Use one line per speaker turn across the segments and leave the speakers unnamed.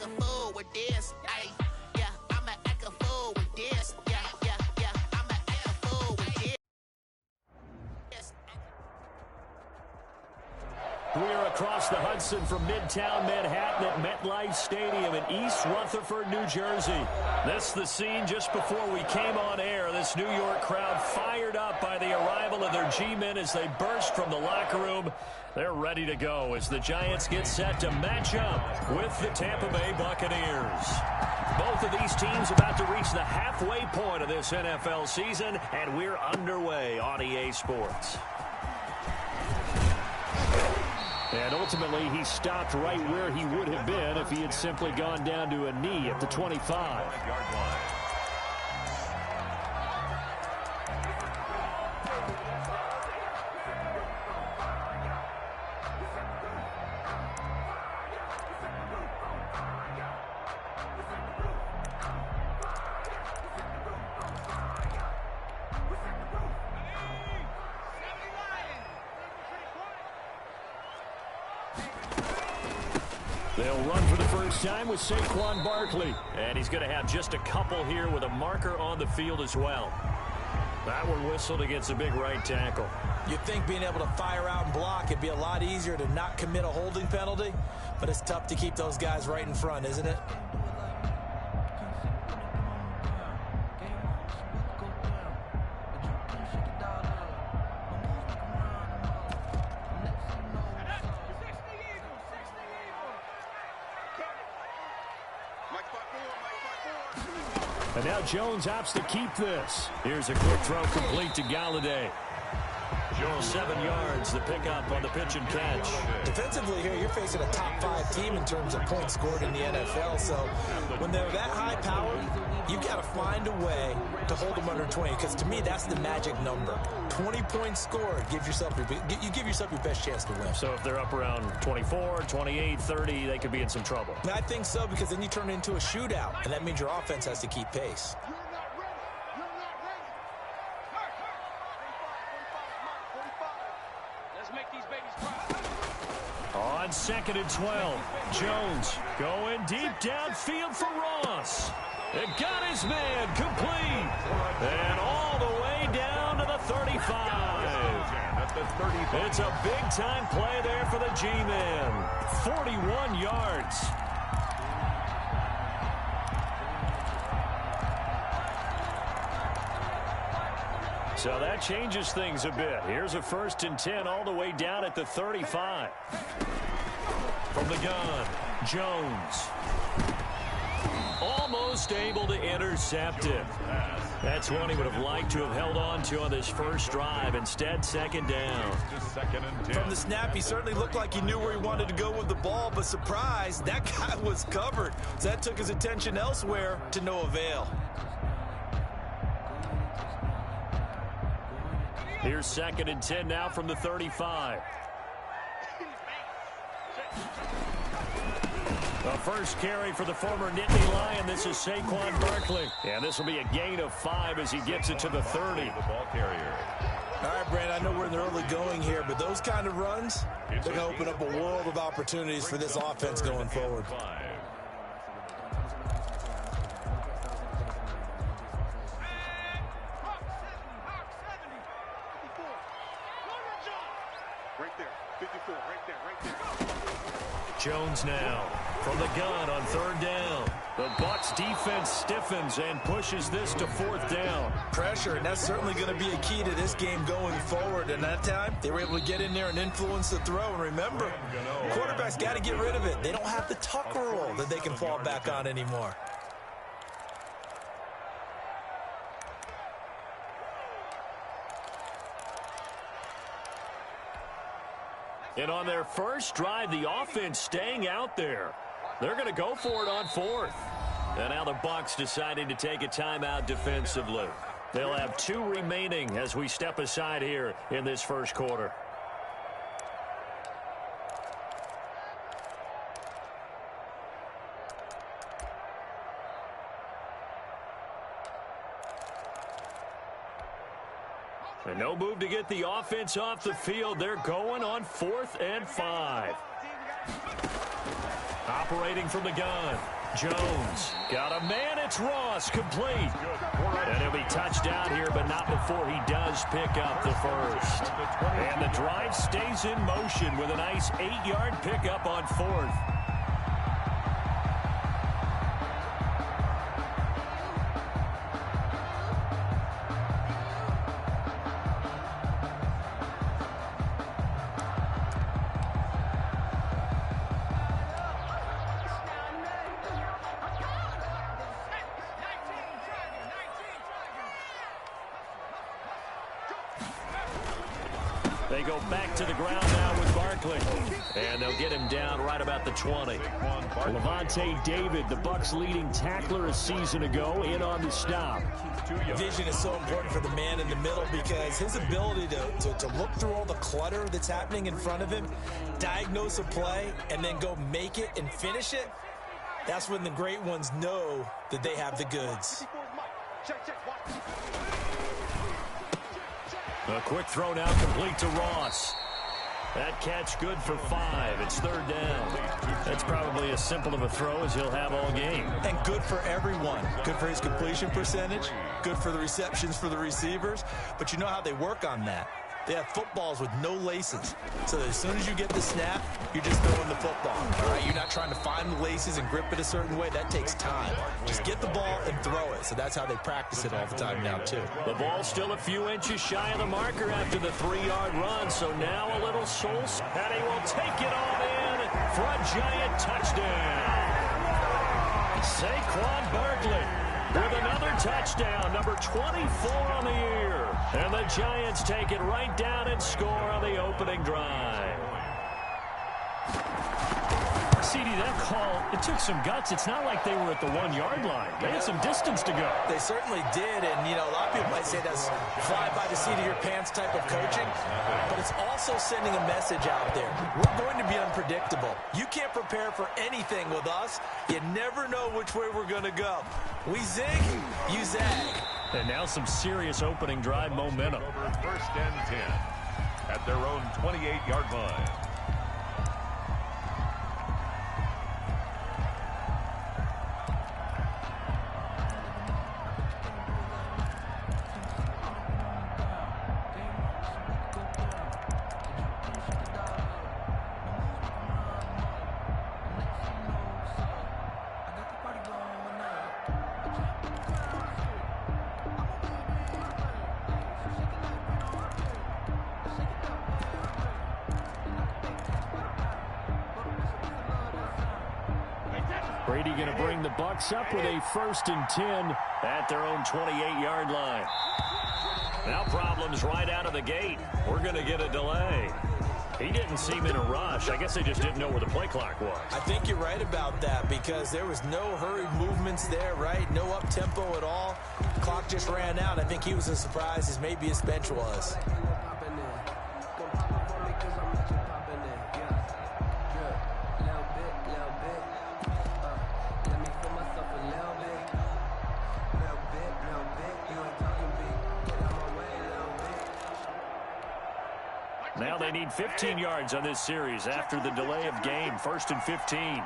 a fool with this. Ay, yeah, I'ma act a fool with this. Yeah, yeah, yeah, I'ma act a fool with this.
We are across the Hudson from Midtown Manhattan at MetLife Stadium in East Rutherford, New Jersey. This the scene just before we came on air. This New York crowd fired up by the arrival of their G-men as they burst from the locker room. They're ready to go as the Giants get set to match up with the Tampa Bay Buccaneers. Both of these teams about to reach the halfway point of this NFL season, and we're underway on EA Sports. And ultimately, he stopped right where he would have been if he had simply gone down to a knee at the 25-yard line. They'll run for the first time with Saquon Barkley. And he's going to have just a couple here with a marker on the field as well. That one whistled against a big right tackle.
You'd think being able to fire out and block, it'd be a lot easier to not commit a holding penalty. But it's tough to keep those guys right in front, isn't it?
And now Jones opts to keep this. Here's a quick throw complete to Galladay. Jones 7 yards, the pickup on the pitch and catch.
Defensively here, you're facing a top 5 team in terms of points scored in the NFL. So when they're that high powered, you've got to find a way to hold them under 20. Because to me, that's the magic number. 20 points scored, you give yourself your best chance to win.
So if they're up around 24, 28, 30, they could be in some trouble.
I think so, because then you turn it into a shootout, and that means your offense has to keep pace.
On 2nd and 12, Jones going deep downfield for Ross. It got his man complete. And all the way down to the 35. It's a big-time play there for the G-men. 41 yards. So that changes things a bit. Here's a 1st and 10 all the way down at the 35. From the gun, Jones. Almost able to intercept it. That's one he would have liked to have held on to on this first drive. Instead, 2nd down.
From the snap, he certainly looked like he knew where he wanted to go with the ball, but surprise, that guy was covered. So that took his attention elsewhere to no avail.
Here's 2nd and 10 now from the 35. The first carry for the former Nittany Lion. This is Saquon Barkley. And this will be a gain of 5 as he gets it to the 30. The ball carrier.
All right, Brandon, I know we're in the early going here, but those kind of runs, they're going to open up a world of opportunities for this offense going forward.
Jones now from the gun on 3rd down. The Bucs defense stiffens and pushes this to 4th down.
Pressure, and that's certainly going to be a key to this game going forward. And that time, they were able to get in there and influence the throw. And remember, quarterbacks got to get rid of it. They don't have the tuck rule that they can fall back on anymore.
And on their first drive, the offense staying out there. They're going to go for it on 4th. And now the Bucs deciding to take a timeout defensively. They'll have 2 remaining as we step aside here in this first quarter. And no move to get the offense off the field. They're going on 4th and 5. Operating from the gun, Jones got a man. It's Ross, complete. And he'll be touched down here, but not before he does pick up the first. And the drive stays in motion with a nice 8-yard pickup on fourth. They go back to the ground now with Barkley. And they'll get him down right about the 20. Levante David, the Bucs' leading tackler a season ago, in on the stop.
Vision is so important for the man in the middle because his ability to look through all the clutter that's happening in front of him, diagnose a play, and then go make it and finish it, that's when the great ones know that they have the goods.
A quick throw now complete to Ross. That catch good for 5. It's third down. That's probably as simple of a throw as he'll have all game.
And good for everyone. Good for his completion percentage. Good for the receptions for the receivers. But you know how they work on that. They have footballs with no laces. So that as soon as you get the snap, you're just throwing the football. All right, you're not trying to find the laces and grip it a certain way. That takes time. Just get the ball and throw it. So that's how they practice it all the time now, too.
The ball's still a few inches shy of the marker after the 3-yard run. So now a little soul, and he will take it all in for a giant touchdown. Saquon Barkley with another touchdown, number 24 on the year. And the Giants take it right down and score on the opening drive. CD, that call, it took some guts. It's not like they were at the 1-yard line. They had some distance to go.
They certainly did, and, you know, a lot of people might say that's fly by the seat of your pants type of coaching, but it's also sending a message out there. We're going to be unpredictable. You can't prepare for anything with us. You never know which way we're going to go. We zig, you zag.
And now some serious opening drive momentum.
First and 10 at their own 28-yard line.
Brady going to bring the Bucs up with a 1st and 10 at their own 28-yard line. Now problems right out of the gate. We're going to get a delay. He didn't seem in a rush. I guess they just didn't know where the play clock was.
I think you're right about that because there was no hurried movements there, right? No up-tempo at all. The clock just ran out. I think he was as surprised as maybe his bench was.
Now they need 15 yards on this series after the delay of game. 1st and 15.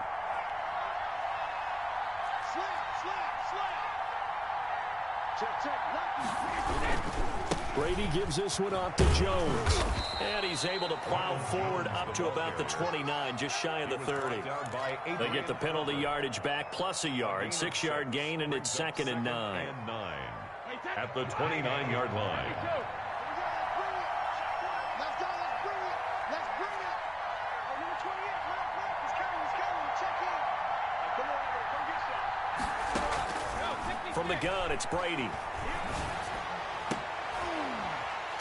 Brady gives this one off to Jones. And he's able to plow forward up to about the 29, just shy of the 30. They get the penalty yardage back plus a yard. 6-yard gain, and it's 2nd and 9.
At the 29-yard line.
From the gun, it's Brady.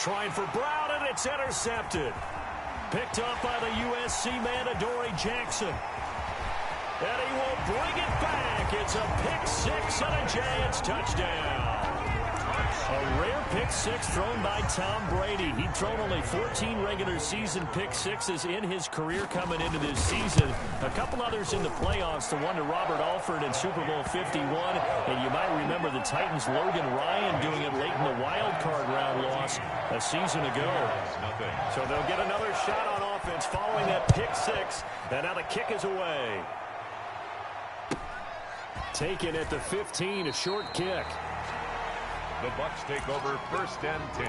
Trying for Brown, and it's intercepted. Picked up by the USC man, Adoree Jackson. And he will bring it back. It's a pick-6 and a Giants touchdown. A rare pick-6 thrown by Tom Brady. He'd thrown only 14 regular season pick-6s in his career coming into this season. A couple others in the playoffs, the one to Robert Alford in Super Bowl 51. And you might remember the Titans' Logan Ryan doing it late in the wild card round loss a season ago. So they'll get another shot on offense following that pick-6. And now the kick is away. Taken at the 15, a short kick.
The Bucs take over 1st and 10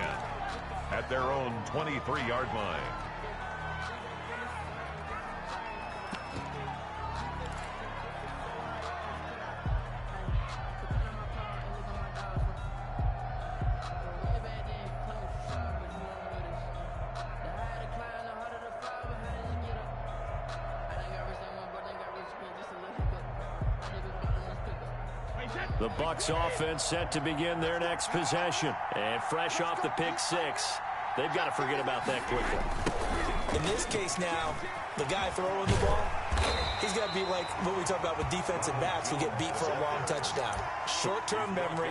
at their own 23-yard line.
The Bucs offense set to begin their next possession. And fresh off the pick 6, they've got to forget about that quickly.
In this case now, the guy throwing the ball, he's got to be like what we talk about with defensive backs who get beat for a long touchdown. Short-term memory,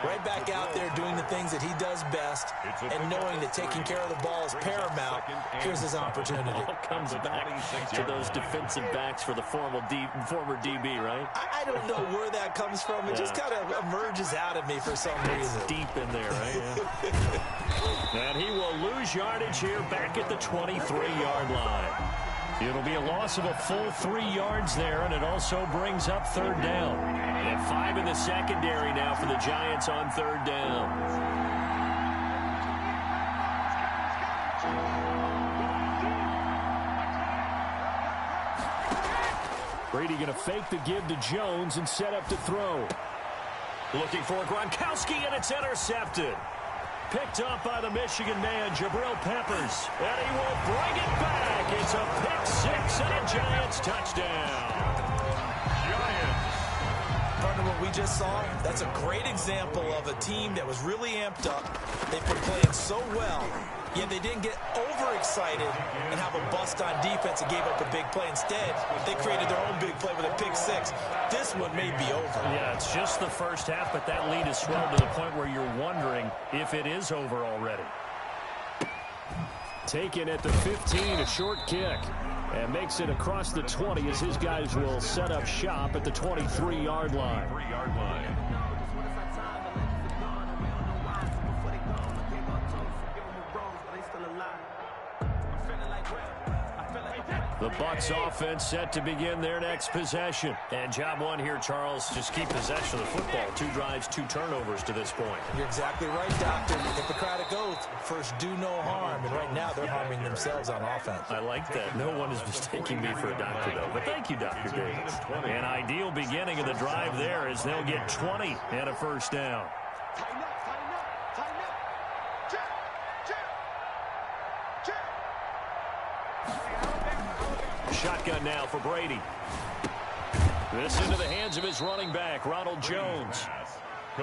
right back out there doing the things that he does best, and knowing that taking care of the ball is paramount. Here's his opportunity.
It all comes back to those defensive backs for the former DB, right?
I don't know where that comes from. It just kind of emerges out of me for some reason.
It's deep in there, right? Yeah. And he will lose yardage here back at the 23-yard line. It'll be a loss of a full 3 yards there, and it also brings up 3rd down. And 5 in the secondary now for the Giants on 3rd down. Brady going to fake the give to Jones and set up to throw. Looking for Gronkowski, and it's intercepted. Picked up by the Michigan man, Jabril Peppers. And he will bring it back. It's a pick 6 and a Giants touchdown.
Giants.
Partner, what we just saw, that's a great example of a team that was really amped up. They've been playing so well, yet they didn't get overexcited and have a bust on defense and gave up a big play. Instead, they created their own big play with a pick 6. This one may be over.
Yeah, it's just the first half, but that lead has swelled to the point where you're wondering if it is over already. Taken at the 15, a short kick. And makes it across the 20 as his guys will set up shop at the 23-yard line.
3-yard line.
The Bucs offense set to begin their next possession. And job one here, Charles, just keep possession of the football. 2 drives, 2 turnovers to this point.
You're exactly right, Doctor. Hippocratic oath, first do no harm. And right now they're harming themselves on offense.
I like that. No one is mistaking me for a doctor, though. But thank you, Dr. Davis. An ideal beginning of the drive there as they'll get 20 and a 1st down. Shotgun now for Brady. This into the hands of his running back, Ronald Jones.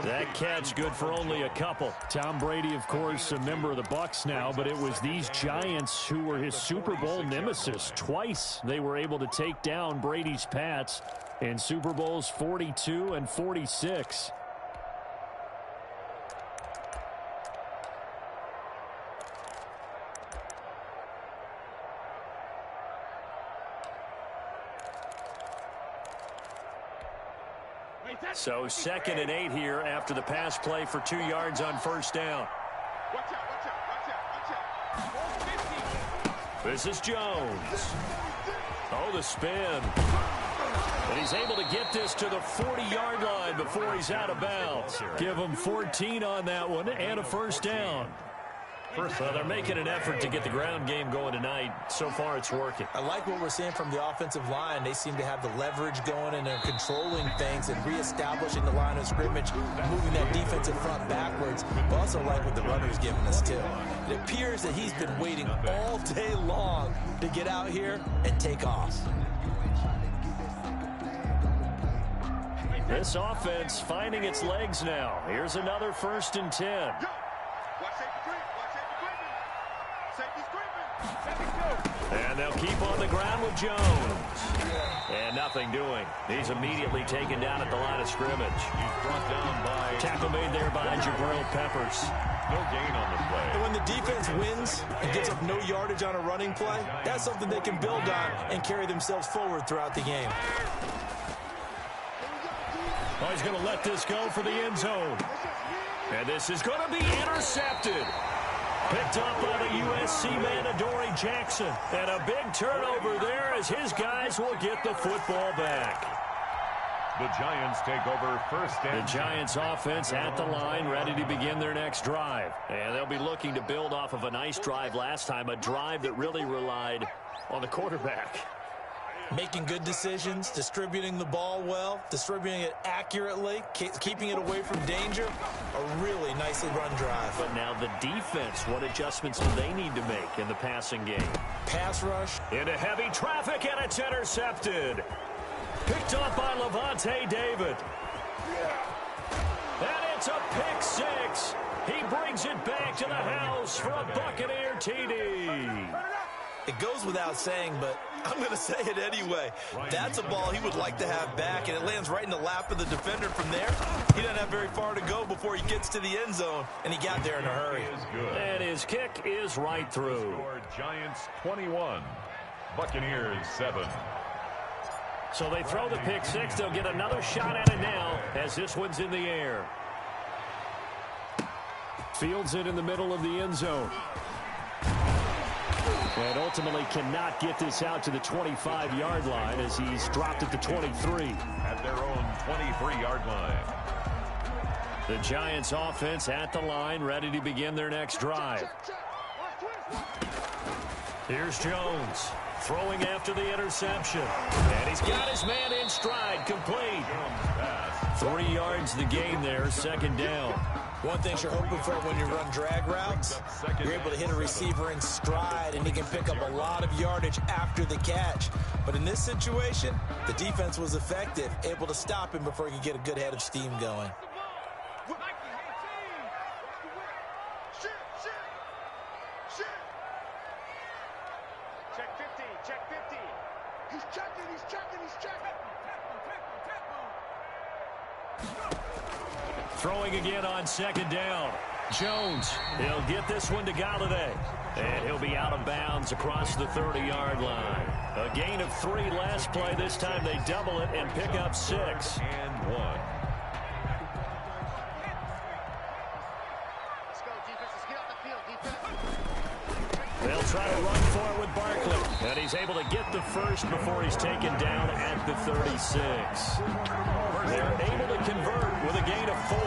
That catch good for only a couple. Tom Brady, of course, a member of the Bucs now, but it was these Giants who were his Super Bowl nemesis. Twice they were able to take down Brady's Pats in Super Bowls 42 and 46. So 2nd and 8 here after the pass play for 2 yards on 1st down. This is Jones. Oh, the spin. And he's able to get this to the 40-yard line before he's out of bounds. Give him 14 on that one and a 1st down. Well, they're making an effort to get the ground game going tonight. So far, it's working.
I like what we're seeing from the offensive line. They seem to have the leverage going, and they're controlling things and reestablishing the line of scrimmage, moving that defensive front backwards. But also like what the runner's giving us, too. It appears that he's been waiting all day long to get out here and take off.
This offense finding its legs now. Here's another 1st and 10. And they'll keep on the ground with Jones. And nothing doing. He's immediately taken down at the line of scrimmage.
He's brought down by...
Tackle made there by Jabril Peppers.
No gain on the play.
And when the defense wins and gives up no yardage on a running play, that's something they can build on and carry themselves forward throughout the game.
Oh, he's going to let this go for the end zone. And this is going to be intercepted. Picked up by the USC man, Adoree Jackson. And a big turnover there as his guys will get the football back.
The Giants take over first and
The Giants offense at the line, ready to begin their next drive. And they'll be looking to build off of a nice drive last time, a drive that really relied on the quarterback.
Making good decisions, distributing the ball well, distributing it accurately, keeping it away from danger. A really nicely run drive.
But now the defense, what adjustments do they need to make in the passing game?
Pass rush.
Into heavy traffic, and it's intercepted. Picked off by Levante David. And it's a pick six. He brings it back to the house for a Buccaneer TD.
It goes without saying, but I'm going to say it anyway. That's a ball he would like to have back, and it lands right in the lap of the defender from there. He doesn't have very far to go before he gets to the end zone, and he got there in a hurry.
And his kick is right through.
Giants 21, Buccaneers 7.
So they throw the pick six. They'll get another shot at it now as this one's in the air. Fields it in the middle of the end zone. And ultimately cannot get this out to the 25-yard line as he's dropped at the 23.
At their own 23-yard line.
The Giants offense at the line, ready to begin their next drive. Here's Jones throwing after the interception. And he's got his man in stride, complete. 3 yards the gain there, second down.
One thing you're hoping for when you run drag routes, you're able to hit a receiver in stride, and he can pick up a lot of yardage after the catch. But in this situation, the defense was effective, able to stop him before he could get a good head of steam going.
Check 50, check 50. He's checking, he's checking, he's checking.
Throwing again on second down. Jones, he'll get this one to Galladay. And he'll be out of bounds across the 30-yard line. A gain of 3 last play. This time they double it and pick up 6.
And 1.
Let's go, defense. Let's get off the field, defense.
They'll try to run for it with Barkley. And he's able to get the first before he's taken down at the 36. They're able to convert with a gain of 4.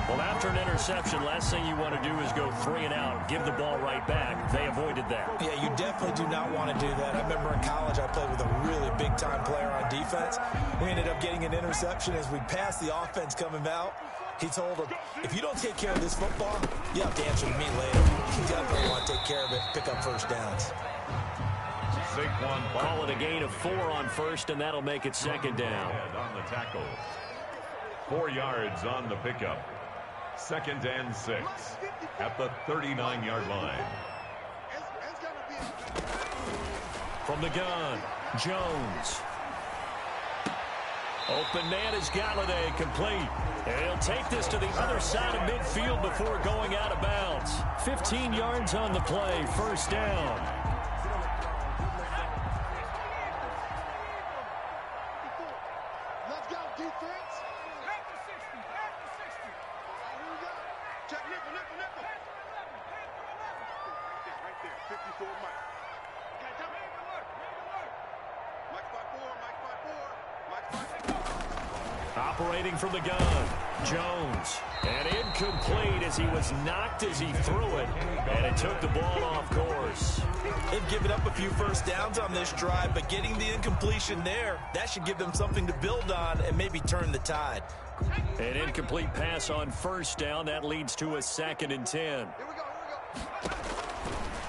Well, after an interception, last thing you want to do is go 3 and out, give the ball right back. They avoided that.
Yeah, you definitely do not want to do that. I remember in college I played with a really big-time player on defense. We ended up getting an interception as we passed the offense coming out. He told him, if you don't take care of this football, you have to answer to me later. You definitely want to take care of it, pick up first downs.
Call it a gain of 4 on first, and that'll make it second down.
On the tackle. 4 yards on the pickup. Second and 6 at the 39-yard line.
From the gun, Jones. Open man is Galladay, complete. And he'll take this to the other side of midfield before going out of bounds. 15 yards on the play, first down. Operating from the gun, Jones. And incomplete as he was knocked as he threw it. And it took the ball off course.
They've given up a few first downs on this drive, but getting the incompletion there, that should give them something to build on and maybe turn the tide.
An incomplete pass on first down. That leads to a 2nd and 10.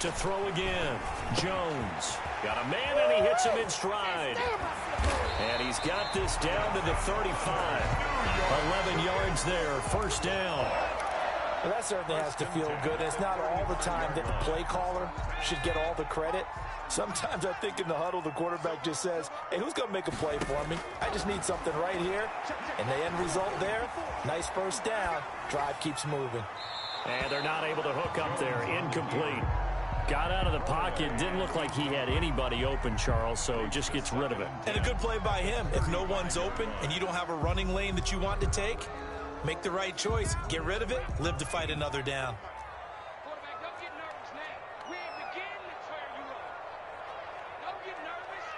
To throw again, Jones. Got a man and he hits him in stride. And he's got this down to the 35. 11 yards there, first down.
Well, that certainly has to feel good. It's not all the time that the play caller should get all the credit. Sometimes I think in the huddle, the quarterback just says, hey, who's going to make a play for me? I just need something right here. And the end result there, nice first down. Drive keeps moving.
And they're not able to hook up there. Incomplete. Got out of the pocket. Didn't look like he had anybody open, Charles, so just gets rid of it.
And a good play by him. If no one's open and you don't have a running lane that you want to take, make the right choice. Get rid of it. Live to fight another down.
Quarterback, don't get nervous now. We ain't beginning to tear you up. Don't get nervous.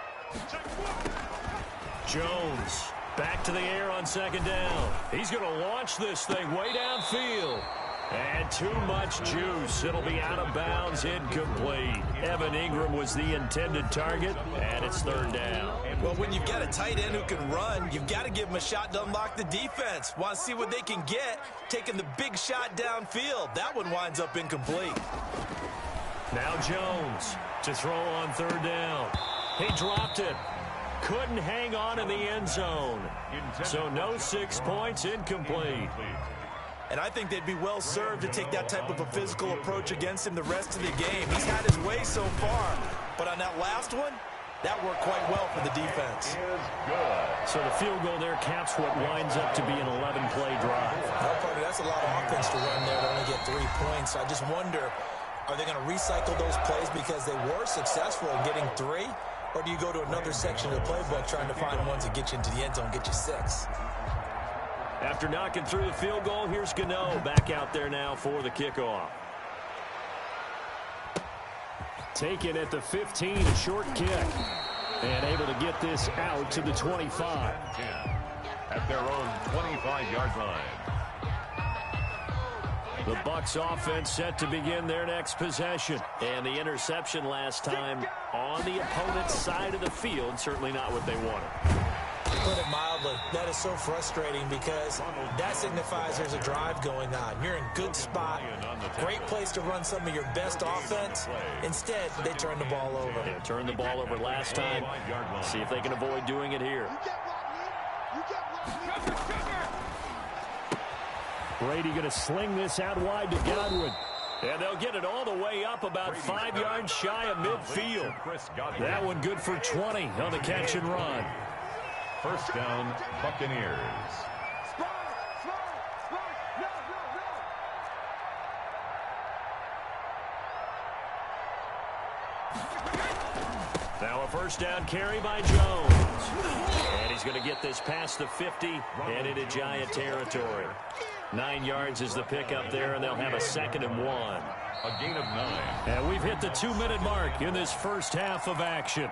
Jones Back to the air on second down. He's going to launch this thing way downfield. And too much juice. It'll be out of bounds, incomplete. Evan Ingram was the intended target, and it's third down.
Well, when you've got a tight end who can run, you've got to give him a shot to unlock the defense. Want to see what they can get, taking the big shot downfield. That one winds up incomplete.
Now Jones to throw on third down. He dropped it. Couldn't hang on in the end zone. So no 6 points, incomplete.
And I think they'd be well served to take that type of a physical approach against him the rest of the game. He's had his way so far, but on that last one, that worked quite well for the defense.
So the field goal there caps what winds up to be an 11-play drive.
No, partner, that's a lot of offense to run there to only get 3 points. I just wonder, are they going to recycle those plays because they were successful in getting 3? Or do you go to another section of the playbook trying to find ones that get you into the end zone, get you 6?
After knocking through the field goal, here's Gano back out there now for the kickoff. Taken at the 15, a short kick. And able to get this out to the 25.
At their own 25-yard line.
The Bucs offense set to begin their next possession. And the interception last time on the opponent's side of the field, certainly not what they wanted.
To put it mildly, that is so frustrating because that signifies there's a drive going on. You're in good spot, great place to run some of your best offense. Instead, they turn the ball over.
Yeah, turned the ball over last time. See if they can avoid doing it here. Brady going to sling this out wide to Godwin. And they'll get it all the way up about 5 yards shy of midfield. That one good for 20 on the catch and run.
First down, Buccaneers.
Now a first down carry by Jones. And he's going to get this past the 50 and into Giant territory. 9 yards is the pickup there, and they'll have a 2nd and 1.
A gain of 9.
And we've hit the 2-minute mark in this first half of action.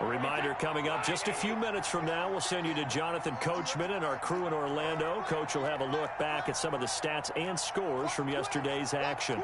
A reminder coming up just a few minutes from now, we'll send you to Jonathan Coachman and our crew in Orlando. Coach will have a look back at some of the stats and scores from yesterday's action.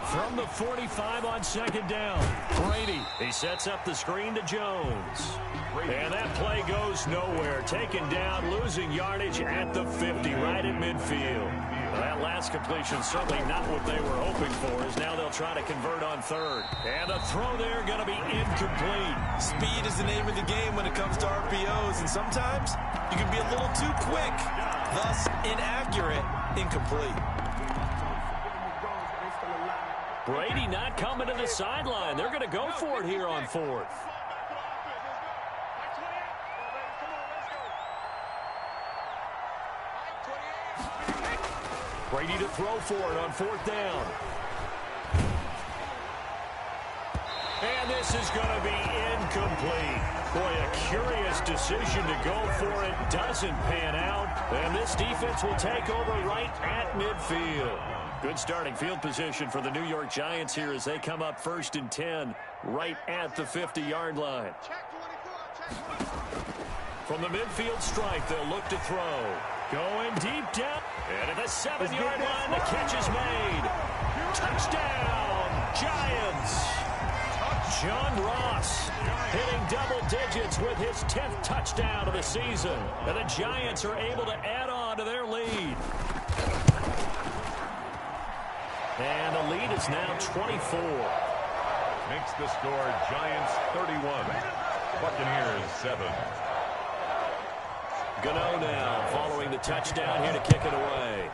From the 45 on second down, Brady. He sets up the screen to Jones. And that play goes nowhere. Taken down, losing yardage at the 50, right at midfield. That last completion certainly not what they were hoping for, as now they'll try to convert on third. And the throw there going to be incomplete.
Speed is the name of the game when it comes to RPOs, and sometimes you can be a little too quick, thus inaccurate, incomplete.
Brady not coming to the sideline. They're going to go for it here on fourth. Brady to throw for it on fourth down. And this is going to be incomplete. Boy, a curious decision to go for it. Doesn't pan out. And this defense will take over right at midfield. Good starting field position for the New York Giants here as they come up 1st and 10 right at the 50-yard line. From the midfield stripe, they'll look to throw. Going deep down. And at the 7-yard line, the catch is made. Touchdown, Giants. John Ross hitting double digits with his 10th touchdown of the season. And the Giants are able to add on to their lead. And the lead is now 24.
Makes the score Giants 31, Buccaneers 7.
Gano now following the touchdown here to kick it away.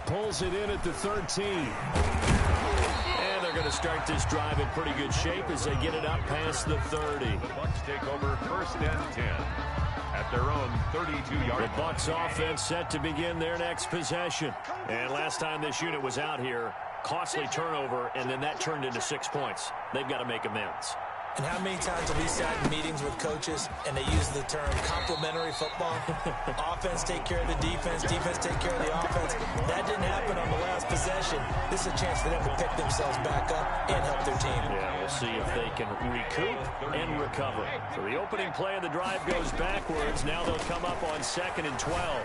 Pulls it in at the 13. And they're going to start this drive in pretty good shape as they get it up past the 30.
The Bucs take over 1st and 10 at their own 32-yard line.
The Bucs offense set to begin their next possession. And last time this unit was out here, costly turnover, and then that turned into 6 points. They've got to make amends.
And how many times have we sat in meetings with coaches and they use the term complementary football? Offense take care of the defense, defense take care of the offense. That didn't happen on the last possession. This is a chance for them to pick themselves back up and help their team.
Yeah, we'll see if they can recoup and recover. So the opening play of the drive goes backwards. Now they'll come up on 2nd and 12.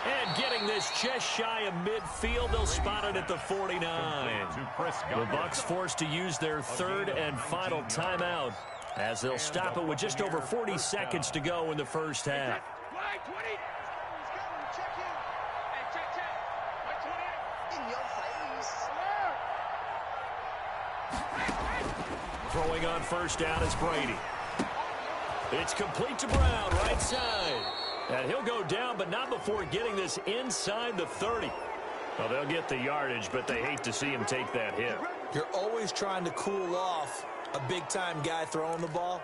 And getting this just shy of midfield, they'll spot it at the 49. The Bucs forced to use their 3rd and final timeout as they'll stop it with just over 40 seconds to go in the first half. Throwing on first down is Brady. It's complete to Brown, right side. And he'll go down, but not before getting this inside the 30. Well, they'll get the yardage, but they hate to see him take that hit.
You're always trying to cool off a big-time guy throwing the ball,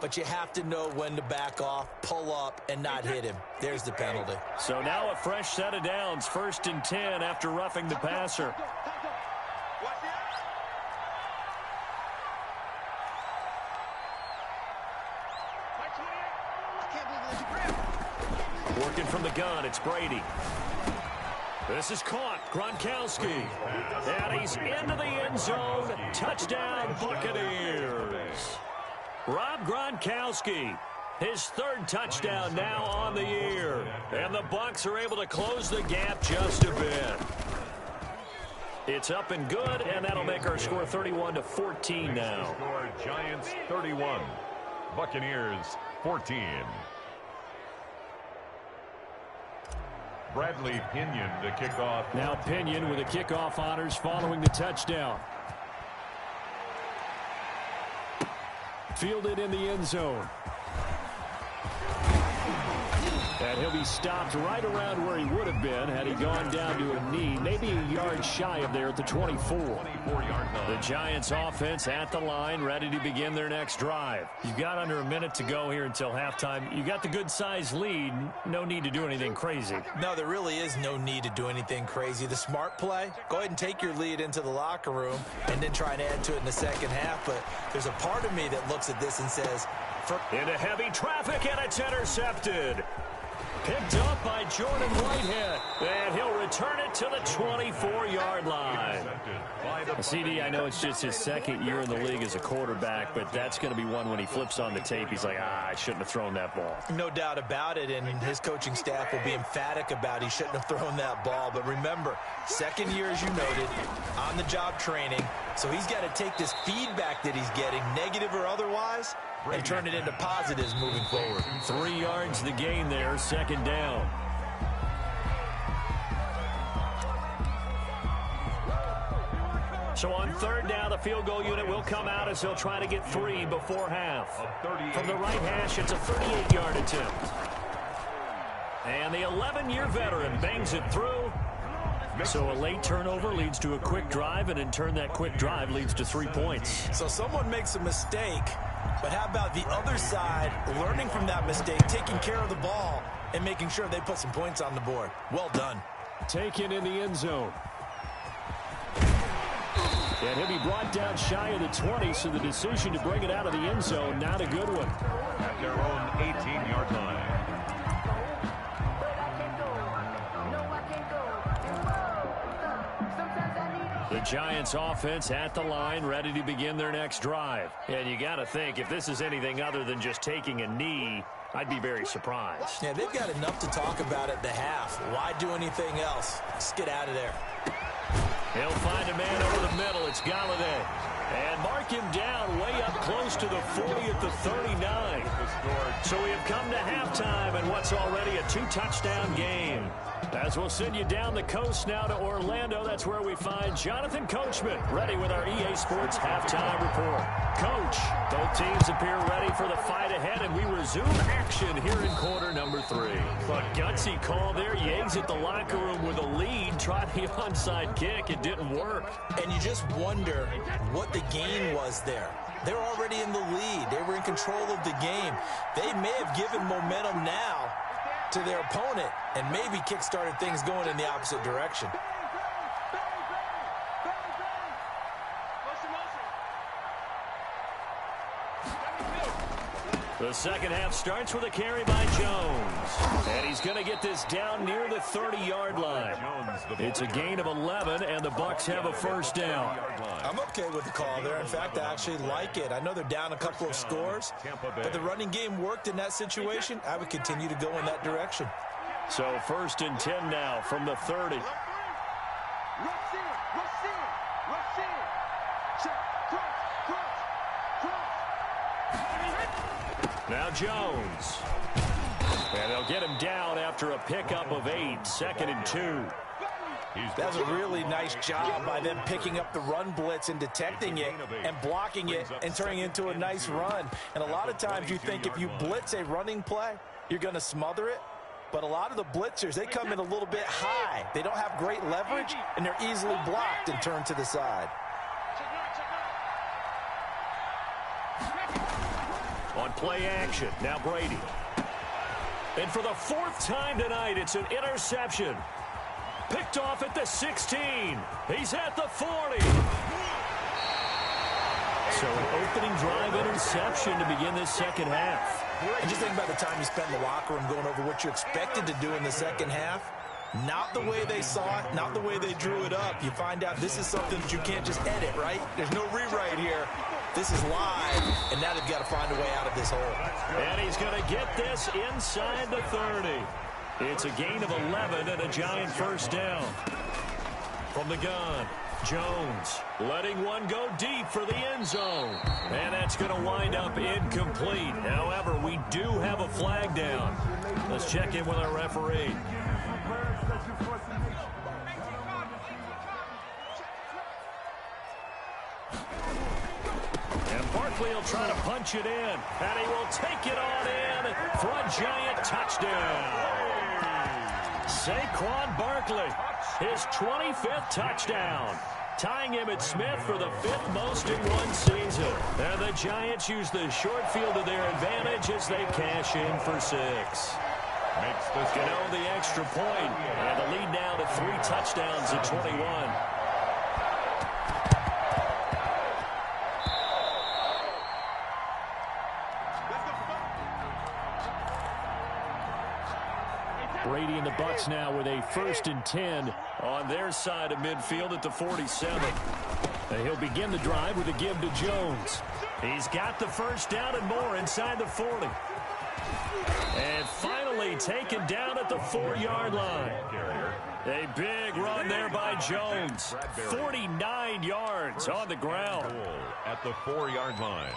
but you have to know when to back off, pull up, and not hit him. There's the penalty.
So now a fresh set of downs, 1st and 10 after roughing the passer. Working from the gun, it's Brady. This is caught, Gronkowski. And he's into the end zone. Touchdown, Buccaneers. Rob Gronkowski, his 3rd touchdown now on the year. And the Bucs are able to close the gap just a bit. It's up and good, and that'll make our score 31-14 now.
Score Giants 31, Buccaneers 14. Bradley Pinion to kick off.
Now Pinion with the kickoff honors following the touchdown. Fielded in the end zone. And he'll be stopped right around where he would have been had he gone down to a knee, maybe a yard shy of there at the 24.
24-yard line.
The Giants offense at the line, ready to begin their next drive. You've got under a minute to go here until halftime. You got the good-sized lead. No need to do anything crazy.
No, there really is no need to do anything crazy. The smart play, go ahead and take your lead into the locker room and then try and add to it in the second half. But there's a part of me that looks at this and says...
Into heavy traffic, and it's intercepted. Picked up by Jordan Whitehead, and he'll return it to the 24-yard line. CD, I know it's just his 2nd year in the league as a quarterback, but that's going to be one when he flips on the tape. He's like, I shouldn't have thrown that ball.
No doubt about it, and his coaching staff will be emphatic about he shouldn't have thrown that ball. But remember, 2nd year, as you noted, on-the-job training, so he's got to take this feedback that he's getting, negative or otherwise, and turn it into positives moving forward.
3 yards the gain there, 2nd down. So on 3rd down, the field goal unit will come out as they'll try to get 3 before half. From the right hash, it's a 38-yard attempt. And the 11-year veteran bangs it through. So a late turnover leads to a quick drive, and in turn that quick drive leads to 3 points.
So someone makes a mistake, but how about the other side learning from that mistake, taking care of the ball, and making sure they put some points on the board? Well done.
Taken in the end zone. And he'll be brought down shy of the 20, so the decision to bring it out of the end zone, not a good one.
At their own 18-yard line.
The Giants offense at the line, ready to begin their next drive. And you got to think, if this is anything other than just taking a knee, I'd be very surprised.
Yeah, they've got enough to talk about at the half. Why do anything else? Let's get out of there.
He'll find a man over the middle. It's Galladay. And mark him down way up close to the 40 at the 39. So we have come to halftime in what's already a 2-touchdown game. As we'll send you down the coast now to Orlando, that's where we find Jonathan Coachman, ready with our EA Sports Halftime Report. Coach, both teams appear ready for the fight ahead, and we resume action here in quarter number 3. But gutsy call there. You exit the locker room with a lead, try the onside kick. It didn't work.
And you just wonder what the gain was there. They're already in the lead. They were in control of the game. They may have given momentum now to their opponent and maybe kick-started things going in the opposite direction.
The second half starts with a carry by Jones. And he's going to get this down near the 30-yard line. It's a gain of 11, and the Bucs have a first down.
I'm okay with the call there. In fact, I actually like it. I know they're down a couple of scores, but the running game worked in that situation. I would continue to go in that direction.
So first and 10 now from the 30. Now Jones. And they'll get him down after a pickup of 8, second and 2.
That was a really nice job by them picking up the run blitz and detecting it and blocking it and turning it into a nice run. And a lot of times you think if you blitz a running play, you're going to smother it. But a lot of the blitzers, they come in a little bit high. They don't have great leverage, and they're easily blocked and turned to the side.
On play action, now Brady. And for the 4th time tonight, it's an interception. Picked off at the 16. He's at the 40. So an opening drive interception to begin this second half.
And just think about the time you spent in the locker room going over what you expected to do in the second half. Not the way they saw it, not the way they drew it up. You find out this is something that you can't just edit, right? There's no rewrite here. This is live, and now they've got to find a way out of this hole.
And he's going to get this inside the 30. It's a gain of 11 and a Giant first down. From the gun, Jones letting one go deep for the end zone. And that's going to wind up incomplete. However, we do have a flag down. Let's check in with our referee. And Barkley will try to punch it in. And he will take it on in for a Giant touchdown. Saquon Barkley, his 25th touchdown, tying him at Smith for the 5th most in one season. And the Giants use the short field to their advantage as they cash in for 6.
Makes this
the extra point, and the lead now to 3 touchdowns at 21. Brady and the Bucs now with a 1st and 10 on their side of midfield at the 47. And he'll begin the drive with a give to Jones. He's got the first down and more inside the 40. And finally taken down at the 4-yard line. A big run there by Jones. 49 yards on the ground.
At the 4-yard line.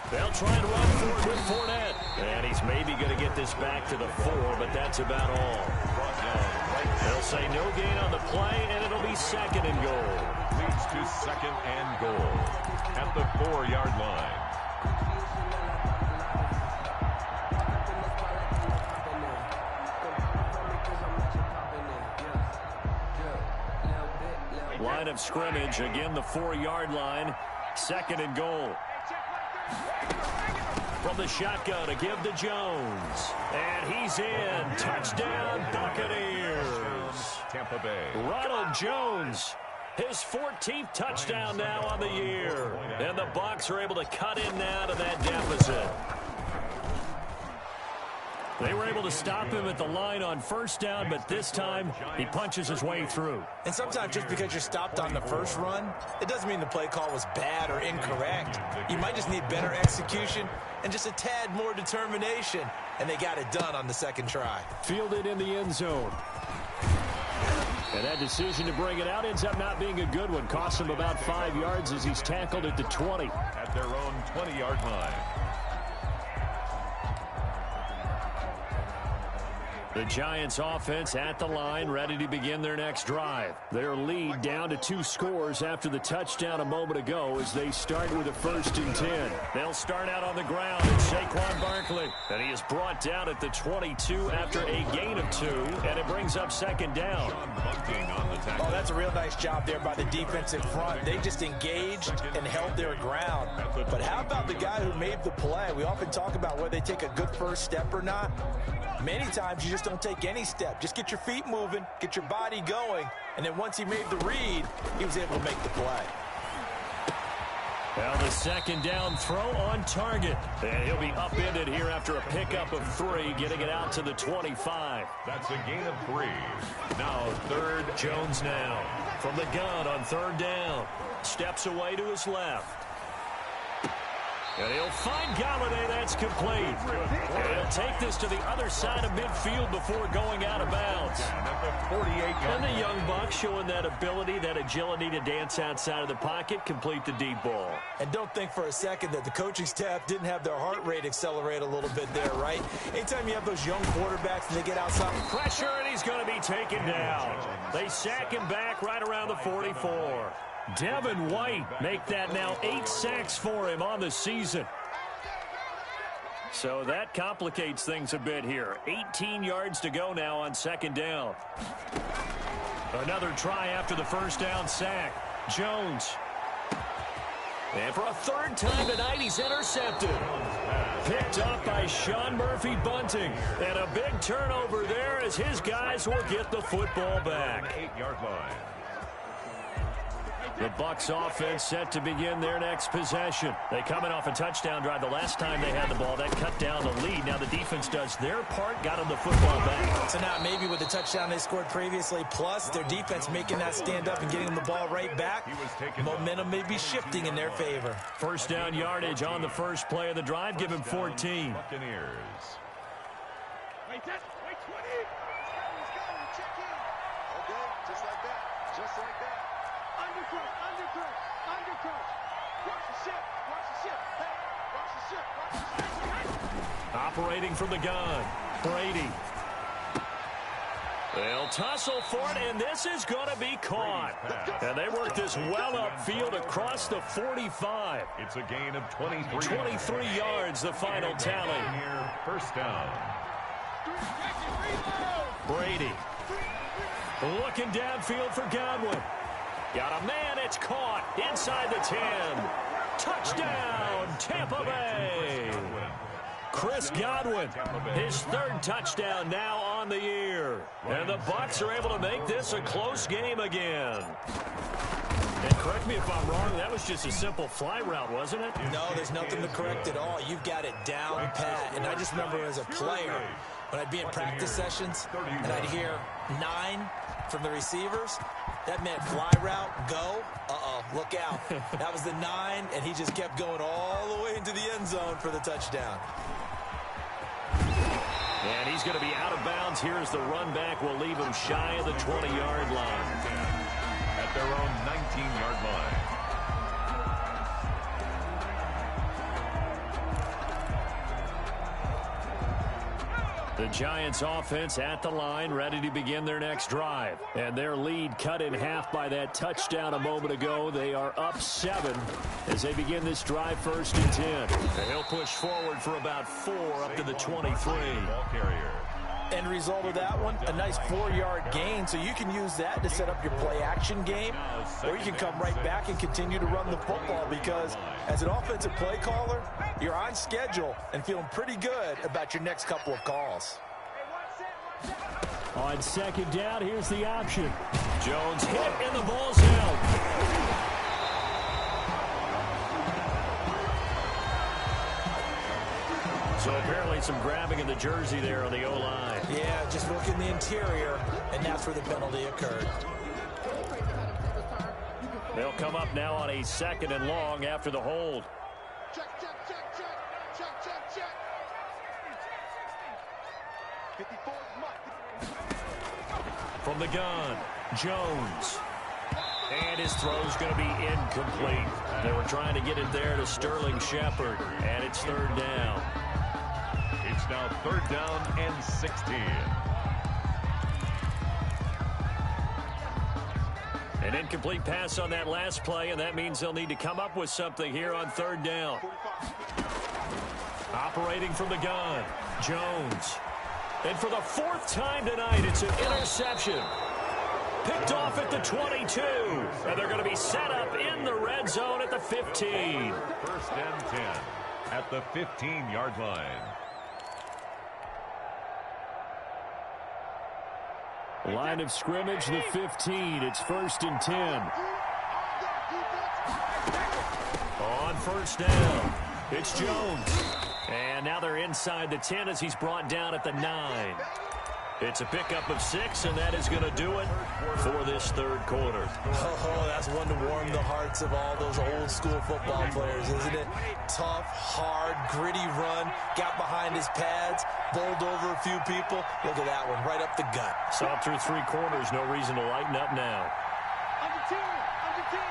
They'll try and run forward with Fournette. And he's maybe going to get this back to the 4, but that's about all. They'll say no gain on the play, and it'll be 2nd and goal.
Leads to 2nd and goal at the 4-yard line.
Line of scrimmage, again the 4-yard line. 2nd and goal. From the shotgun, a give to Jones. And he's in. Touchdown, Buccaneers.
Tampa Bay.
Ronald Jones, his 14th touchdown now on the year. And the Bucs are able to cut in now to that deficit. They were able to stop him at the line on first down, but this time he punches his way through.
And sometimes just because you're stopped on the first run, it doesn't mean the play call was bad or incorrect. You might just need better execution and just a tad more determination, and they got it done on the second try.
Fielded in the end zone. And that decision to bring it out ends up not being a good one. Costs him about 5 yards as he's tackled at the 20.
At their own 20-yard line.
The Giants offense at the line, ready to begin their next drive. Their lead down to 2 scores after the touchdown a moment ago as they start with a 1st and 10. They'll start out on the ground. It's Saquon Barkley. And he is brought down at the 22 after a gain of 2. And it brings up 2nd down.
Oh, that's a real nice job there by the defense in front. They just engaged and held their ground. But how about the guy who made the play? We often talk about whether they take a good first step or not. Many times you just don't take any step. Just get your feet moving, get your body going, and then once he made the read, he was able to make the play.
Well, the second down throw on target. And he'll be upended here after a pickup of 3, getting it out to the 25.
That's a gain of 3. Now third.
Jones now from the gun on third down. Steps away to his left. And he'll find Galladay. That's complete. And he'll take this to the other side of midfield before going out of bounds. And the young buck showing that ability, that agility to dance outside of the pocket, complete the deep ball.
And don't think for a second that the coaching staff didn't have their heart rate accelerate a little bit there, right? Anytime you have those young quarterbacks and they get outside.
Pressure, and he's going to be taken down. They sack him back right around the 44. Devin White make that now 8 sacks for him on the season. So that complicates things a bit here. 18 yards to go now on second down. Another try after the first down sack. Jones. And for a third time tonight, he's intercepted. Picked up by Sean Murphy Bunting. And a big turnover there as his guys will get the football back.
8-yard line.
The Bucs offense set to begin their next possession. They coming off a touchdown drive the last time they had the ball. That cut down the lead. Now the defense does their part, got them the football back.
So now maybe with the touchdown they scored previously, plus their defense making that stand up and getting them the ball right back, momentum may be shifting in their favor.
First down yardage on the first play of the drive. Give him 14.
Buccaneers.
Wait 20. Check in. Okay, just like that. Just like that. Undercut. Watch the ship. Hey, watch the ship.
Operating from the gun, Brady. They'll tussle for it, and this is going to be caught. And they work this well upfield across the 45.
It's a gain of 23.
23 yards, the final tally.
First down.
Brady looking downfield for Godwin. Got a man, it's caught inside the 10. Touchdown, Tampa Bay. Chris Godwin, his third touchdown now on the year. And the Bucs are able to make this a close game again. And correct me if I'm wrong, that was just a simple fly route, wasn't it?
No, there's nothing to correct at all. You've got it down pat. And I just remember as a player, when I'd be in practice sessions and I'd hear 9 from the receivers, that meant fly route, go, look out. That was the 9, and he just kept going all the way into the end zone for the touchdown.
And he's going to be out of bounds here as the run back will leave him shy of the 20-yard line.
At their own 19-yard line.
The Giants offense at the line, ready to begin their next drive. And their lead cut in half by that touchdown a moment ago. They are up 7 as they begin this drive, 1st and 10. And he'll push forward for about 4 up to the 23.
Ball carrier.
End result of that one, a nice 4-yard gain, so you can use that to set up your play-action game, or you can come right back and continue to run the football because as an offensive play caller, you're on schedule and feeling pretty good about your next couple of calls.
On second down, here's the option. Jones hit and the ball's out. So apparently some grabbing in the jersey there on the O-line.
Yeah, just look in the interior, and that's where the penalty occurred.
They'll come up now on a 2nd and long after the hold.
Check. 54
From the gun, Jones. And his throw's going to be incomplete. They were trying to get it there to Sterling Shepard, and it's 3rd down.
It's now 3rd down and 16.
An incomplete pass on that last play, and that means they'll need to come up with something here on 3rd down. Operating from the gun, Jones. And for the 4th time tonight, it's an interception. Picked off at the 22. And they're going to be set up in the red zone at the 15.
1st and 10 at the 15-yard line.
Line of scrimmage, the 15. It's 1st and 10. On first down, it's Jones. And now they're inside the 10 as he's brought down at the 9. It's a pickup of 6, and that is going to do it for this third quarter.
Oh, that's one to warm the hearts of all those old school football players, isn't it? Tough, hard, gritty run, got behind his pads, bowled over a few people. Look at that one, right up the gut.
Saw it through 3 quarters, no reason to lighten up now.
Under 10, under 10,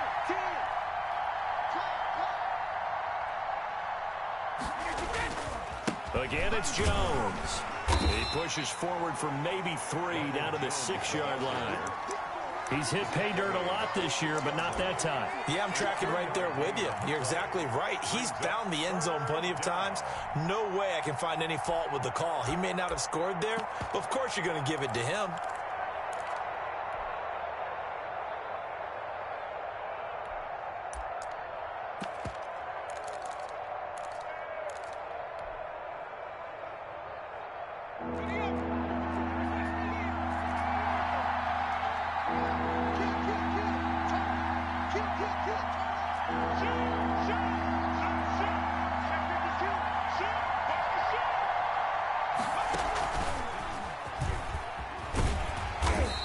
10.
Again, it's Jones. He pushes forward for maybe 3 down to the 6-yard line. He's hit pay dirt a lot this year, but not that time.
Yeah, I'm tracking right there with you. You're exactly right. He's bound the end zone plenty of times. No way I can find any fault with the call. He may not have scored there, but of course you're going to give it to him.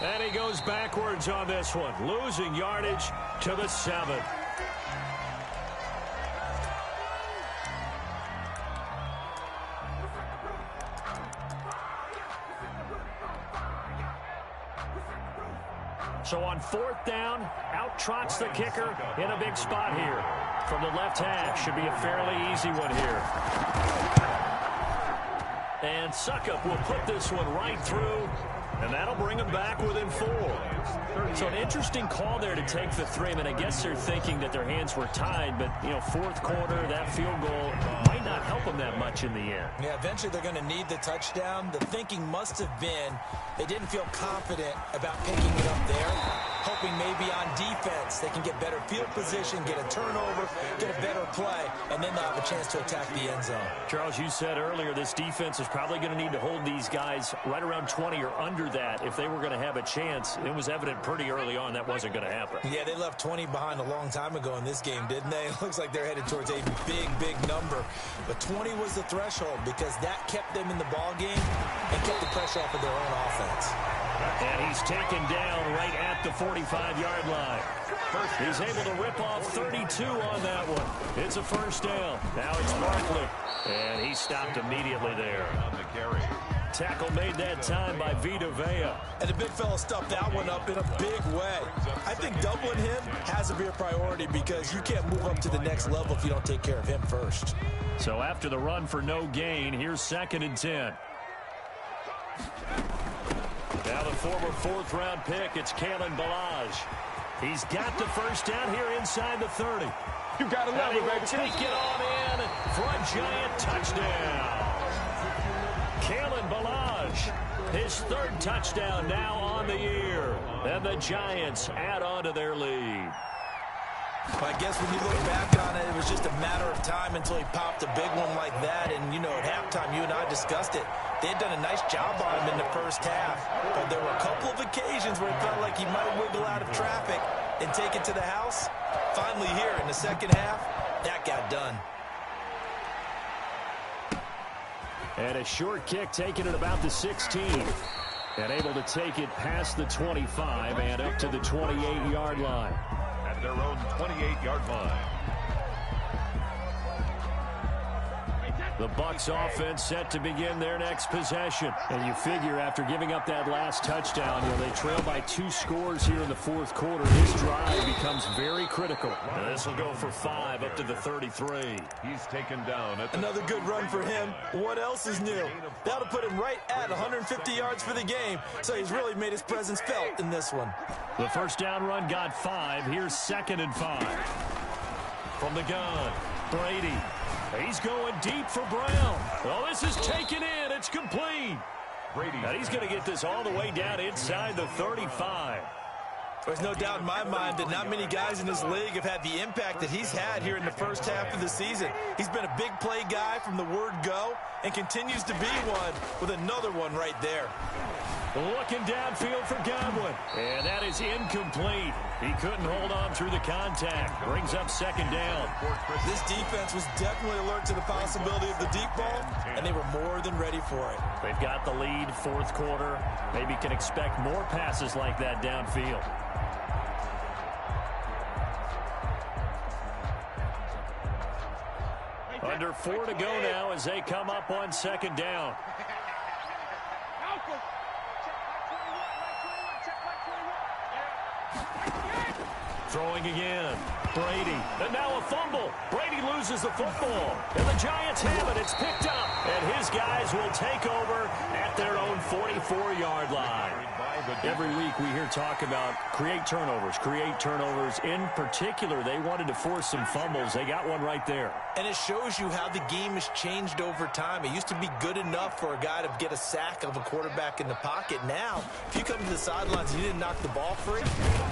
And he goes backwards on this one, losing yardage to the 7. So on 4th down, out trots the kicker in a big spot here. From the left hash, should be a fairly easy one here. And Suckup will put this one right through, and that'll bring him back within 4. So an interesting call there to take the 3. I mean, I guess they're thinking that their hands were tied, but, you know, 4th quarter, that field goal might not help them that much in the end.
Yeah, eventually they're going to need the touchdown. The thinking must have been they didn't feel confident about picking it up there, hoping maybe on defense they can get better field position, get a turnover, get a better play, and then they'll have a chance to attack the end zone.
Charles, you said earlier this defense is probably going to need to hold these guys right around 20 or under that if they were going to have a chance. It was evident pretty early on that wasn't going to happen.
Yeah, they left 20 behind a long time ago in this game, didn't they? It looks like they're headed towards a big, big number. But 20 was the threshold because that kept them in the ball game and kept the pressure off of their own offense.
And he's taken down right at the 45-yard line. He's able to rip off 32 on that one. It's a 1st down. Now it's Barkley. And he stopped immediately there.
On the carry.
Tackle made that time by Vita Vea.
And the big fella stuffed that one up in a big way. I think doubling him has to be a priority because you can't move up to the next level if you don't take care of him first.
So after the run for no gain, here's 2nd and 10. Now the former 4th-round pick, it's Kalen Ballage. He's got the 1st down here inside the 30.
You got to love it, baby.
Take it on in for a giant touchdown. Kalen Ballage, his 3rd touchdown now on the year. And the Giants add on to their lead.
I guess when you look back on it, it was just a matter of time until he popped a big one like that. And, you know, at halftime, you and I discussed it. They had done a nice job on him in the first half. But there were a couple of occasions where it felt like he might wiggle out of traffic and take it to the house. Finally here in the second half, that got done.
And a short kick taken at about the 16. And able to take it past the 25 and up to the 28-yard line.
At their own 28-yard line.
The Bucs offense set to begin their next possession. And you figure after giving up that last touchdown, you know, they trail by 2 scores here in the 4th quarter. This drive becomes very critical. And this will go for 5 up to the 33.
He's taken down at the
Another good run for him. What else is new? That'll put him right at 150 yards for the game. So he's really made his presence felt in this one.
The 1st down run got 5. Here's 2nd and 5. From the gun, Brady. He's going deep for Brown. Oh, this is taken in. It's complete.
Brady.
And he's going to get this all the way down inside the 35.
There's no doubt in my mind that not many guys in this league have had the impact that he's had here in the first half of the season. He's been a big play guy from the word go and continues to be one with another one right there.
Looking downfield for Godwin. And that is incomplete. He couldn't hold on through the contact. Brings up second down.
This defense was definitely alert to the possibility of the deep ball, and they were more than ready for it.
They've got the lead, fourth quarter. Maybe can expect more passes like that downfield. Under 4 to go now as they come up on second down. Throwing again. Brady. And now a fumble. Brady loses the football. And the Giants have it. It's picked up. And his guys will take over at their own 44-yard line. Every week we hear talk about create turnovers. In particular, they wanted to force some fumbles. They got one right there.
And it shows you how the game has changed over time. It used to be good enough for a guy to get a sack of a quarterback in the pocket. Now, if you come to the sidelines and you didn't knock the ball free,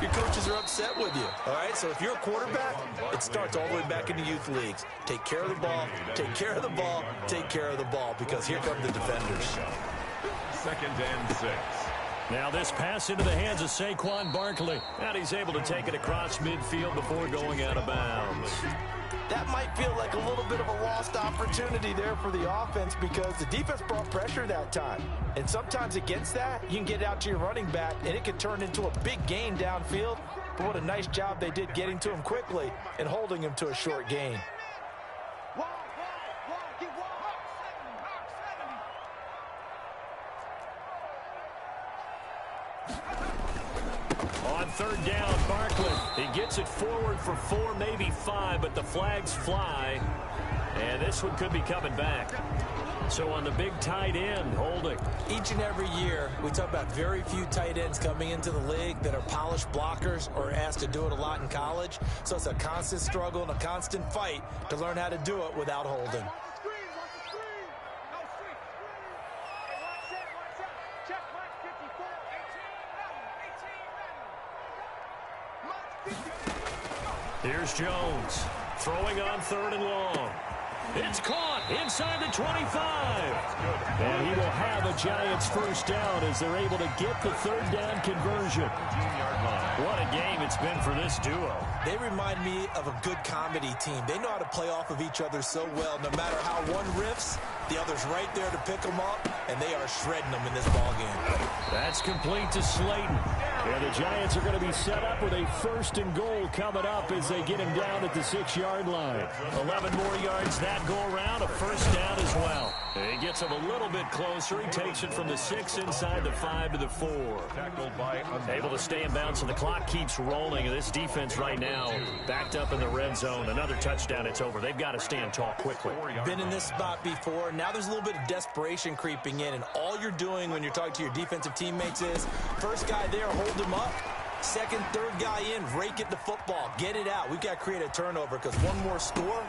your coaches are upset with you. All right, so if you're a quarterback, it starts all the way back in the youth leagues. Take care of the ball, take care of the ball, take care of the ball, because here come the defenders.
2nd and 6.
Now this pass into the hands of Saquon Barkley. And he's able to take it across midfield before going out of bounds.
That might feel like a little bit of a lost opportunity there for the offense because the defense brought pressure that time. And sometimes against that, you can get out to your running back, and it could turn into a big gain downfield. But what a nice job they did getting to him quickly and holding him to a short gain.
On third down, Barkley. He gets it forward for 4, maybe 5, but the flags fly. And this one could be coming back. So on the big tight end, holding.
Each and every year, we talk about very few tight ends coming into the league that are polished blockers or asked to do it a lot in college. So it's a constant struggle and a constant fight to learn how to do it without holding.
Here's Jones, throwing on 3rd and long. It's caught inside the 25. And he will have a Giants first down as they're able to get the 3rd down conversion. What a game it's been for this duo.
They remind me of a good comedy team. They know how to play off of each other so well. No matter how one riffs, the other's right there to pick them up, and they are shredding them in this ballgame.
That's complete to Slayton. And the Giants are going to be set up with a 1st and goal coming up as they get him down at the 6-yard line. 11 more yards that go around, a first down as well. He gets him a little bit closer. He takes it from the 6 inside the 5 to the 4. Able to stay in bounds, and the clock keeps rolling. And this defense right now backed up in the red zone. Another touchdown, it's over. They've got to stand tall quickly.
Been in this spot before. Now there's a little bit of desperation creeping in, and all you're doing when you're talking to your defensive teammates is first guy there, hold him up. Second, third guy in, rake at the football. Get it out. We've got to create a turnover because one more score.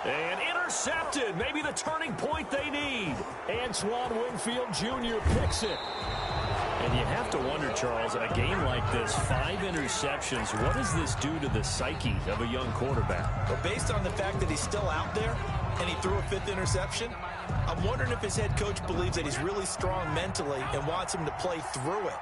And intercepted. Maybe the turning point they need. Antoine Winfield Jr. picks it. And you have to wonder, Charles, in a game like this, 5 interceptions, what does this do to the psyche of a young quarterback?
Well, based on the fact that he's still out there and he threw a 5th interception, I'm wondering if his head coach believes that he's really strong mentally and wants him to play through it.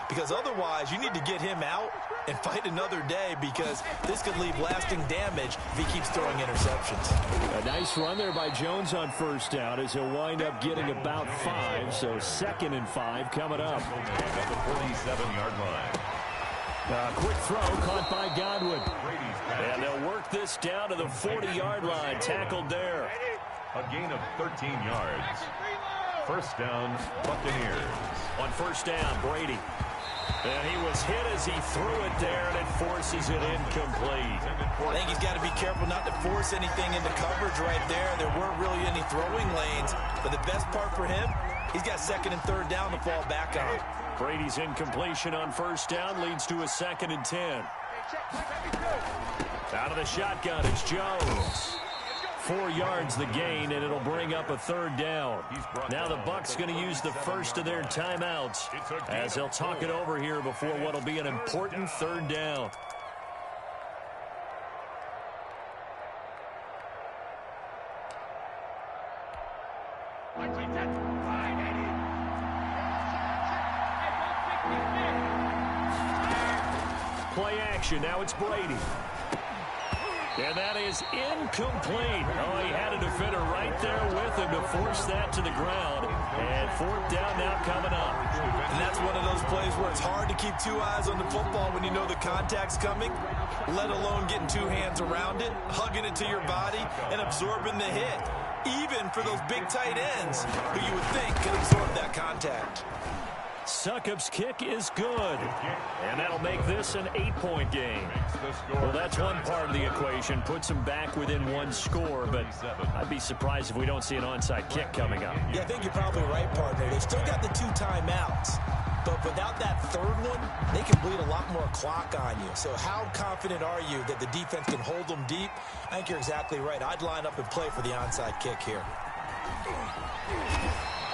Because otherwise, you need to get him out and fight another day because this could leave lasting damage if he keeps throwing interceptions.
A nice run there by Jones on first down as he'll wind up getting about 5. So 2nd and 5 coming up.
At the 47-yard line.
Quick throw caught by Godwin. And they'll work this down to the 40-yard line. Tackled there.
A gain of 13 yards. First down, Buccaneers.
On first down, Brady. And he was hit as he threw it there, and it forces it incomplete.
I think he's got to be careful not to force anything into coverage right there. There weren't really any throwing lanes. But the best part for him, he's got 2nd and 3rd down to fall back on.
Brady's incompletion on first down leads to a 2nd and 10. Out of the shotgun, it's Jones. 4 yards the gain, and it'll bring up a 3rd down. Now the Bucs going to use the first of their timeouts as they'll talk it over here before what'll be an important 3rd down. play action. Now it's Brady. And that is incomplete. Oh, he had a defender right there with him to force that to the ground. And fourth down now coming up.
And that's one of those plays where it's hard to keep two eyes on the football when you know the contact's coming, let alone getting two hands around it, hugging it to your body, and absorbing the hit. Even for those big tight ends who you would think could absorb that contact.
Succop's kick is good. And that'll make this an 8-point game. Well, that's one part of the equation. Puts them back within one score, but I'd be surprised if we don't see an onside kick coming up.
Yeah, I think you're probably right, partner. They've still got the 2 timeouts. But without that third one, they can bleed a lot more clock on you. So how confident are you that the defense can hold them deep? I think you're exactly right. I'd line up and play for the onside kick here.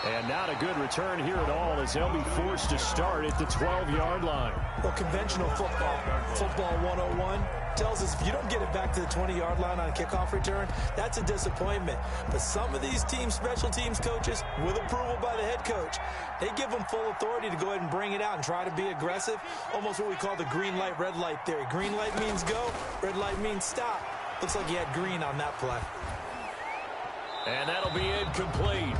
And not a good return here at all as they'll be forced to start at the 12-yard line.
Well, conventional football 101, tells us if you don't get it back to the 20-yard line on a kickoff return, that's a disappointment. But some of these special teams coaches, with approval by the head coach, they give them full authority to go ahead and bring it out and try to be aggressive, almost what we call the green light, red light theory. Green light means go, red light means stop. Looks like he had green on that play.
And that'll be incomplete.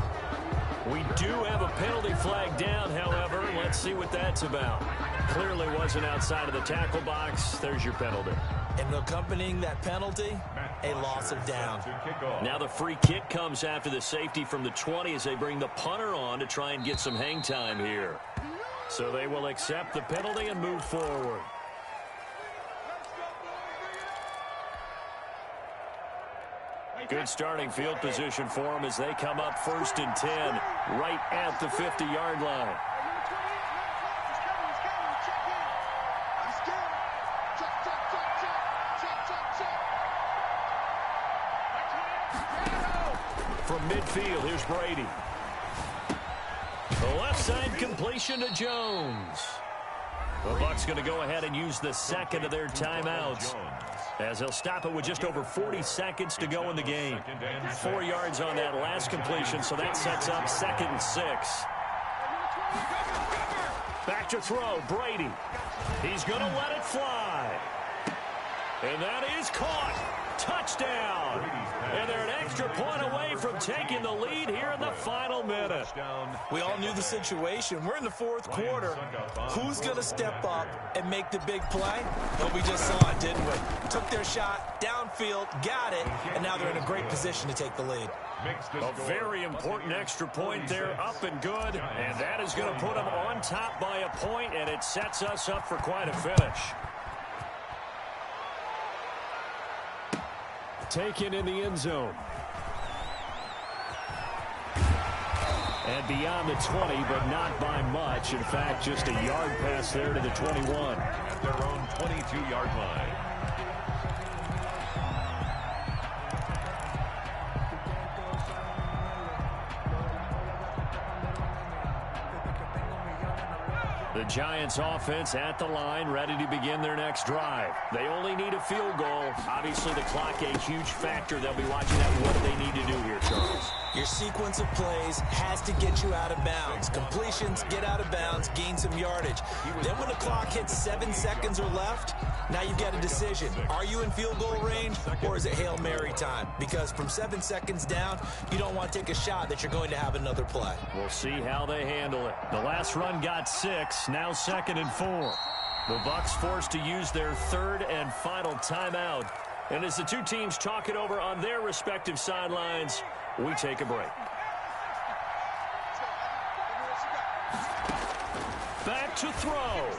We do have a penalty flag down, however. Let's see what that's about. Clearly wasn't outside of the tackle box. There's your penalty.
And accompanying that penalty, a loss of down.
Now the free kick comes after the safety from the 20 as they bring the punter on to try and get some hang time here. So they will accept the penalty and move forward. Good starting field position for them as they come up 1st and 10 right at the 50-yard line. From midfield, here's Brady. The left side completion to Jones. The Bucs going to go ahead and use the second of their timeouts, as they'll stop it with just over 40 seconds to go in the game. 4 yards on that last completion, so that sets up 2nd and 6. Back to throw, Brady. He's going to let it fly. And that is caught. Touchdown. And they're an extra point away from taking the lead here in the final minute.
We all knew the situation. We're in the 4th quarter. Who's going to step up and make the big play? Well, we just saw it, didn't we? Took their shot, downfield, got it, and now they're in a great position to take the lead.
A very important extra point there, up and good, and that is going to put them on top by a point, and it sets us up for quite a finish. Taken in the end zone. And beyond the 20, but not by much. In fact, just a yard pass there to the 21.
At their own 22-yard line.
The Giants offense at the line, ready to begin their next drive. They only need a field goal. Obviously, the clock a huge factor. They'll be watching at what they need to do here, Charles.
Your sequence of plays has to get you out of bounds. Completions, get out of bounds, gain some yardage. Then when the clock hits 7 seconds or left, now you've got a decision. Are you in field goal range, or is it Hail Mary time? Because from 7 seconds down, you don't want to take a shot that you're going to have another play.
We'll see how they handle it. The last run got 6, now 2nd and 4. The Bucs forced to use their 3rd and final timeout. And as the two teams talk it over on their respective sidelines, we take a break. Back to throw.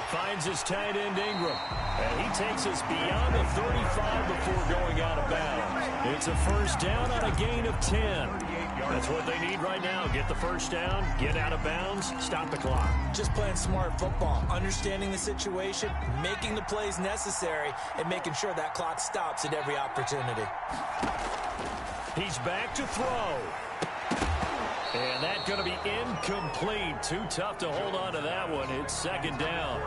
Finds his tight end Ingram. And he takes us beyond the 35 before going out of bounds. It's a first down on a gain of 10. That's what they need right now. Get the first down, get out of bounds, stop the clock.
Just playing smart football, understanding the situation, making the plays necessary, and making sure that clock stops at every opportunity.
He's back to throw. And that's going to be incomplete. Too tough to hold on to that one. It's 2nd down.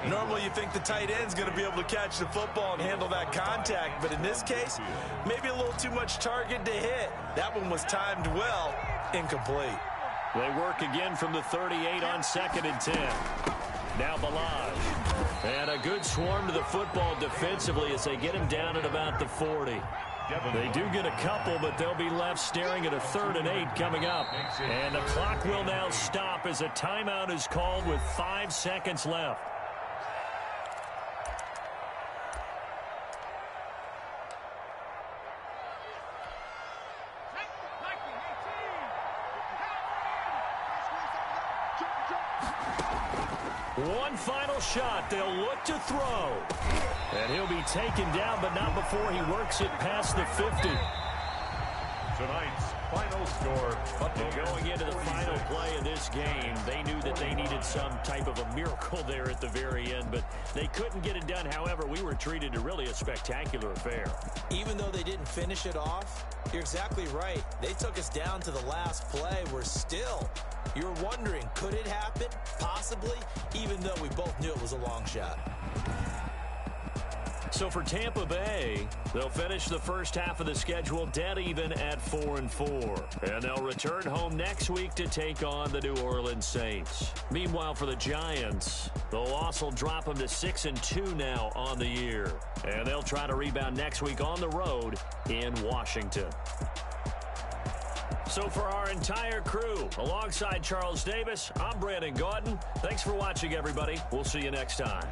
Normally you think the tight end's going to be able to catch the football and handle that contact, but in this case, maybe a little too much target to hit. That one was timed well. Incomplete.
They work again from the 38 on 2nd and 10. Now Balaj. And a good swarm to the football defensively as they get him down at about the 40. They do get a couple, but they'll be left staring at a 3rd and 8 coming up. And the clock will now stop as a timeout is called with 5 seconds left. One final shot. They'll look to throw. And he'll be taken down, but not before he works it past the 50.
Tonight's final score.
Going into the final play of this game, they knew that they needed some type of a miracle there at the very end, but they couldn't get it done. However, we were treated to really a spectacular affair.
Even though they didn't finish it off, you're exactly right. They took us down to the last play. We're still, you're wondering, could it happen? Possibly, even though we both knew it was a long shot.
So for Tampa Bay, they'll finish the first half of the schedule dead even at 4-4. And they'll return home next week to take on the New Orleans Saints. Meanwhile, for the Giants, the loss will drop them to 6-2 now on the year. And they'll try to rebound next week on the road in Washington. So for our entire crew, alongside Charles Davis, I'm Brandon Gautin. Thanks for watching, everybody. We'll see you next time.